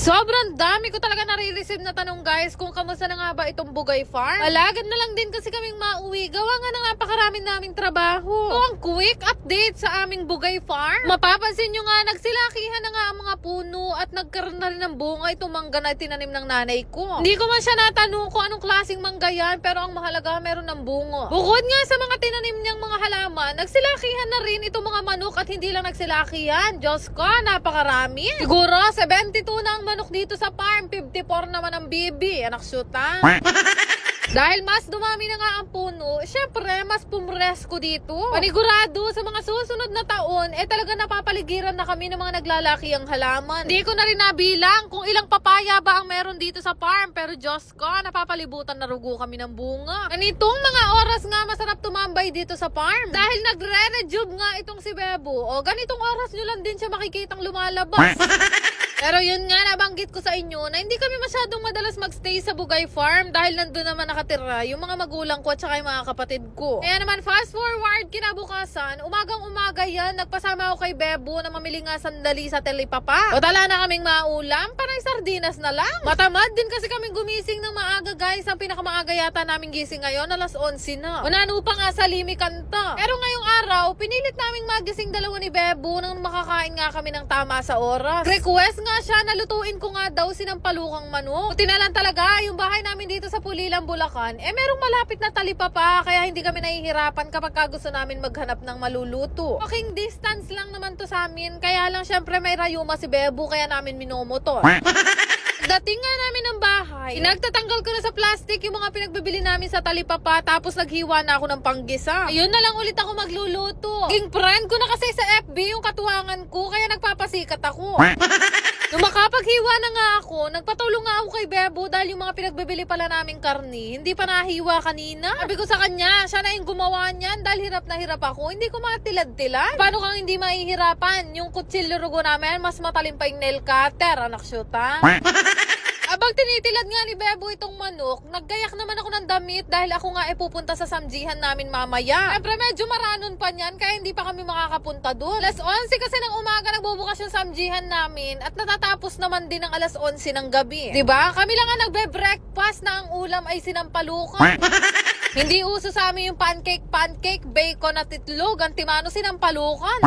Sobrang dami ko talaga nare-receive na tanong guys kung kamusta na nga ba itong Bugay Farm. Alagad na lang din kasi kaming mauwi. Gawa nga na napakarami naming trabaho. So, ang quick update sa aming Bugay Farm. Mapapansin nyo nga, nagsilakihan na nga ang mga puno at nagkaroon na rin ng bunga itong mangga na tinanim ng nanay ko. Hindi ko man siya natanong kung anong klaseng mangga yan, pero ang mahalaga meron ng bunga. Bukod nga sa mga tinanim niyang mga halaman, nagsilakihan na rin itong mga manok at hindi lang nagsilakihan. Diyos ko, napakarami. Siguro 72 na ang manok dito sa farm, 54 naman ang bibi. Anak syuta. Dahil mas dumami na nga ang puno, syempre mas pumresko dito. Panigurado sa mga susunod na taon, talaga napapaligiran na kami ng mga naglalaki ang halaman. Hindi ko na rin nabilang kung ilang papaya ba ang meron dito sa farm, pero Diyos ko, napapalibutan na rugo kami ng bunga. Ganitong mga oras nga masarap tumambay dito sa farm. Dahil nagre-rejuve nga itong si Bebo, o ganitong oras nyo lang din siya makikitang lumalabas. Pero yun nga, nabanggit ko sa inyo na hindi kami masyadong madalas magstay sa Bugay Farm dahil nandun naman nakatira yung mga magulang ko at saka yung mga kapatid ko. Kaya naman fast forward, kinabukasan, umagang-umaga yan, nagpasama ako kay Bebo na mamili nga sandali sa Telipapa. O tala na kaming maulam, parang sardinas na lang. Matamad din kasi kaming gumising ng maaga guys. Ang pinakamaaga yata namin gising ngayon, alas 11 na. Unano pa nga sa Limi Kanta. Pero ngayong araw, pinilit naming magising dalawa ni Bebo nang makakain nga kami ng tama sa oras. Request nga siya na lutuin ko nga daw sinampalukang manok. Buti na lang talaga, yung bahay namin dito sa Pulilan, Bulacan, merong malapit na Talipapa, kaya hindi kami nahihirapan kapag gusto namin maghanap ng maluluto. Walking distance lang naman to sa amin, kaya lang syempre may rayuma si Bebo, kaya namin minomotor. Dating nga namin ng bahay, nagtatanggal ko na sa plastic yung mga pinagbibili namin sa Talipapa, tapos naghiwa na ako ng panggisa. Ayun na lang ulit ako magluluto. King friend ko na kasi sa FB yung katuwangan ko, kaya nagpapasikat ako. Nung makapaghiwa na nga ako, nagpatulong nga ako kay Bebo dahil yung mga pinagbibili pala naming karni, hindi pa nahiwa kanina. Sabi ko sa kanya, siya na yung gumawa niyan dahil hirap na hirap ako, hindi ko matilad-tilad. Paano kang hindi mahihirapan? Yung kutsilyo rugo namin, mas matalim pa yung nail cutter, anak syuta. Abang tinitilad nga ni Bebo itong manok, naggayak naman ako ng damit dahil ako nga pupunta sa samjihan namin mamaya. Siyempre medyo maranon pa niyan kaya hindi pa kami makakapunta doon. Alas 11 kasi ng umaga nagbubukas yung samjihan namin at natatapos naman din ng alas 11 ng gabi. Diba? Kami lang nga nagbe-breakfast na ang ulam ay sinampalukan. Hindi uso sa amin yung pancake, bacon at itlog. Antimano sinampalukan.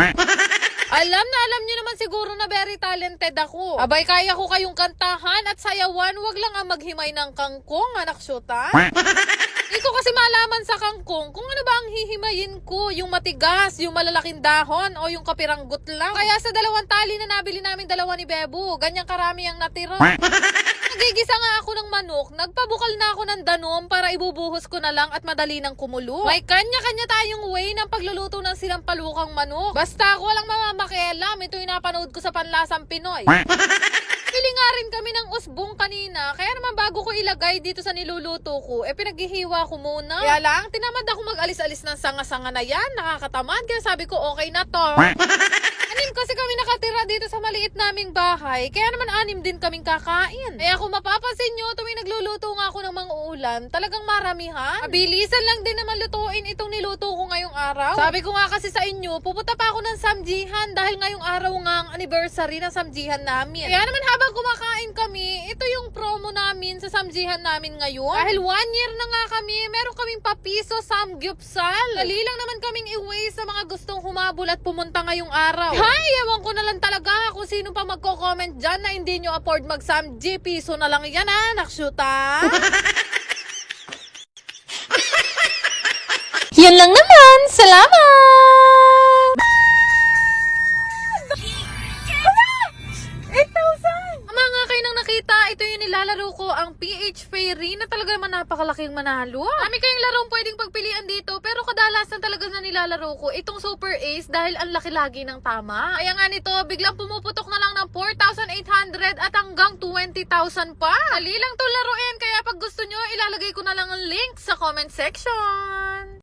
Alam nyo naman siguro na very talented ako. Abay, kaya ko kayong kantahan at sayawan. Wag lang ang maghimay ng kangkong, anak syuta. Hindi ko kasi malaman sa kangkong kung ano ba ang hihimayin ko. Yung matigas, yung malalaking dahon, o yung kapiranggot lang. Kaya sa 2 tali na nabili namin dalawa ni Bebo, ganyang karami ang natira. Nagigisa nga ako ng manok, nagpabukal na ako ng danom para ibubuhos ko na lang at madali nang kumulo. May kanya-kanya tayong way ng pagluluto ng sinampalukang manok. Basta ako walang mamamakialam, ito yung napanood ko sa Panlasang Pinoy. Pili nga rin kami ng usbong kanina, kaya naman bago ko ilagay dito sa niluluto ko, pinaghihiwa ko muna. Kaya lang, tinamad ako mag-alis-alis ng sanga-sanga na yan, nakakatamad, kaya sabi ko okay na to. Anim kasi kami nakatira dito sa maliit naming bahay, kaya naman 6 din kaming kakain. Kaya kung mapapansin nyo, tuwing nagluluto nga ako ng mga ulam, talagang maramihan. Mabilisan lang din naman lutuin itong niluto ko ngayong araw. Sabi ko nga kasi sa inyo, pupunta pa ako ng samjihan dahil ngayong araw nga ang anniversary ng samjihan namin. Kaya naman habang kumakain kami, ito yung promo namin sa samjihan namin ngayon. Dahil 1 year na nga kami, meron kaming papiso samgyupsal. Dali lang naman kaming i-waste sa mga gustong humabol at pumunta ngayong araw. Hay, ewan ko na lang talaga kung sino pa magko-comment dyan na hindi nyo afford mag-samji. Piso na lang yan, anak syuta. Yun lang naman. Salamat! 8,000! Mga kayo nang nakita, ito yung nilalaro ko, ang PH Fairy, na talaga naman napakalaking manalo. Kami kayong larong pwedeng pagpilian dito, pero kadalasan talaga na nilalaro ko itong Super Ace dahil ang laki lagi ng tama. Kaya nga nito, biglang pumuputok na lang ng 4,800 at hanggang 20,000 pa. Dali lang to laruin, kaya pag gusto nyo, ilalagay ko na lang ang link sa comment section.